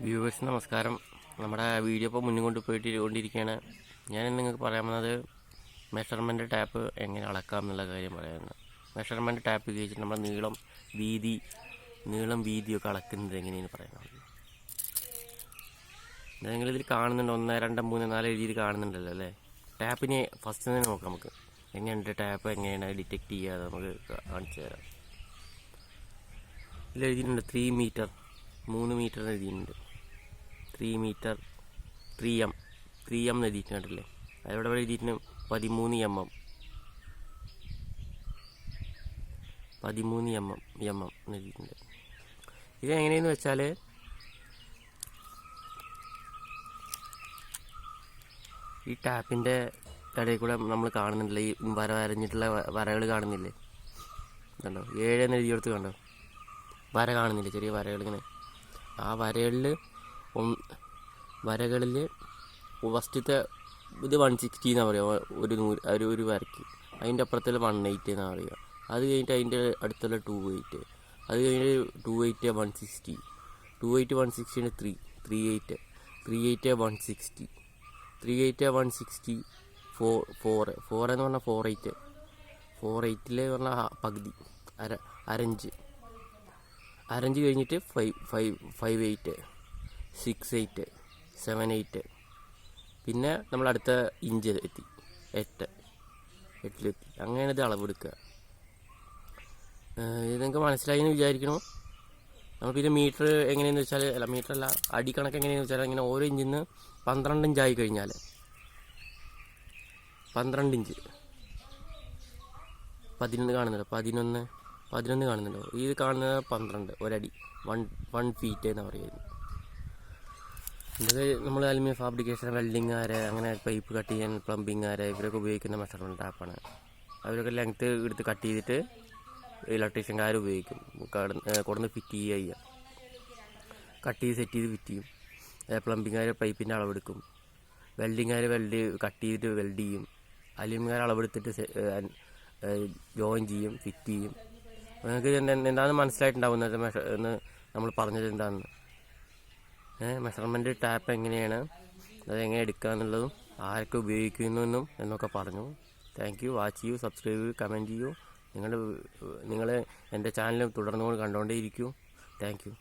Viewers നമസ്കാരം. നമ്മുടെ video ഇപ്പോൾ മുന്നിൽ കൊണ്ടിരിക്കുകയാണ്. ഞാൻ നിങ്ങൾക്ക് പറയാൻ വന്നത് മെഷർമെൻറ്റ് ടാപ്പ് എങ്ങനെ അളക്കാം എന്നുള്ള കാര്യം പറയുന്നത്. മെഷർമെൻറ്റ് ടാപ്പ് ഉപയോഗിച്ചിട്ട് നമ്മുടെ നീളം വീതിയൊക്കെ അളക്കുന്നത് എങ്ങനെയെന്ന് പറയുന്നത്. നിങ്ങളിതിൽ കാണുന്നുണ്ട് 1, 2, 3, 4 എഴുതിയത് കാണുന്നുണ്ടല്ലോ അല്ലേ. ടാപ്പിനെ ഫസ്റ്റ് തന്നെ നോക്കാം. നമുക്ക് എങ്ങനെയുണ്ട് ടാപ്പ് എങ്ങനെയാണ് ഡിറ്റക്റ്റ് ചെയ്യാതെ നമുക്ക് കാണിച്ചു തരാം. ഇതിൽ എഴുതിയിട്ടുണ്ട് 3 മീറ്റർ 3 മീറ്റർ എഴുതിയിട്ടുണ്ട്. 3 മീറ്റർ 3M എന്ന് എഴുതിയിട്ടുണ്ടല്ലേ. അതിലൂടെ എഴുതിയിട്ടുണ്ട് 13 mm എന്ന് എഴുതിയിട്ടുണ്ട്. ഇത് എങ്ങനെയെന്ന് വെച്ചാൽ ഈ ടാപ്പിൻ്റെ ഇടയിൽ കൂടെ നമ്മൾ കാണുന്നുണ്ടല്ലോ, ഈ വരഞ്ഞിട്ടുള്ള വരകൾ കാണുന്നില്ലേ, കണ്ടോ 7 എന്ന് എഴുതിയെടുത്ത് കണ്ടോ, വര കാണുന്നില്ലേ, ചെറിയ വരകളിങ്ങനെ. ആ വരകളിൽ ഫസ്റ്റത്തെ ഇത് 160 എന്നാണ് പറയുക ഒരു വരയ്ക്ക്. അതിൻ്റെ അപ്പുറത്തുള്ള 180 എന്നാണ് പറയുക. അത് കഴിഞ്ഞിട്ട് അതിൻ്റെ അടുത്തുള്ള 280, അത് കഴിഞ്ഞിട്ട് 280 160, 280 160 380, 380 160, 380 160 4 എന്ന് പറഞ്ഞാൽ 48, 480 പറഞ്ഞാൽ പകുതി അരഞ്ച് കഴിഞ്ഞിട്ട് 58, 68, 78, പിന്നെ നമ്മൾ അടുത്ത ഇഞ്ച് എത്തി 8 അങ്ങനെയാണ് ഇത് അളവെടുക്കുക. ഇത് നിങ്ങൾക്ക് മനസ്സിലായി എന്ന് വിചാരിക്കണോ. നമ്മൾ പിന്നെ മീറ്റർ എങ്ങനെയെന്ന് വെച്ചാൽ, മീറ്ററല്ല, അടി കണക്ക് എങ്ങനെയെന്ന് വെച്ചാൽ, ഇങ്ങനെ ഓരോ ഇഞ്ചിന്ന് 12 ഇഞ്ചായി കഴിഞ്ഞാൽ 12 ഇഞ്ച് 11 കാണുന്നുണ്ടോ, 11 കാണുന്നുണ്ടോ, ഇത് കാണുന്നത് 12 ഒരടി 1 ഫീറ്റ് എന്നാണ് പറയുന്നത്. ഇതൊക്കെ നമ്മൾ അലുമിനിയം ഫാബ്രിക്കേഷൻ, വെൽഡിങ്ങുകാരെ, അങ്ങനെ പൈപ്പ് കട്ട് ചെയ്യാൻ പ്ലംബിങ്ങുകാരെ, ഇവരൊക്കെ ഉപയോഗിക്കുന്ന മെഷർമെൻറ്റ് ടാപ്പാണ്. അവരൊക്കെ ലെങ്ത്ത് എടുത്ത് കട്ട് ചെയ്തിട്ട് ഇലക്ട്രീഷ്യൻകാർ ഉപയോഗിക്കും. കൊടുന്ന് ഫിറ്റ് ചെയ്യുക, കട്ട് ചെയ്ത് സെറ്റ് ചെയ്ത് ഫിറ്റ് ചെയ്യും. പ്ലംബിങ്ങുകാർ പൈപ്പിൻ്റെ അളവെടുക്കും. വെൽഡിങ്ങുകാർ കട്ട് ചെയ്തിട്ട് വെൽഡ് ചെയ്യും. അലുമിനിയംകാർ അളവെടുത്തിട്ട് ജോയിൻ ചെയ്യും, ഫിറ്റ് ചെയ്യും. നിങ്ങൾക്ക് എന്താണെന്ന് മനസ്സിലായിട്ടുണ്ടാവും എന്ന് നമ്മൾ പറഞ്ഞത് എന്താണെന്ന്. മെഷർമെൻറ്റ് ടാപ്പ് എങ്ങനെയാണ്, അതെങ്ങനെ എടുക്കുക എന്നുള്ളതും ആരൊക്കെ ഉപയോഗിക്കുന്നു എന്നൊക്കെ പറഞ്ഞു. Thank you. വാച്ച് ചെയ്യൂ, സബ്സ്ക്രൈബ് ചെയ്യൂ, കമൻറ്റ് ചെയ്യൂ. നിങ്ങൾ എൻ്റെ ചാനൽ തുടർന്നുകൊണ്ട് കണ്ടുകൊണ്ടേയിരിക്കൂ. Thank U.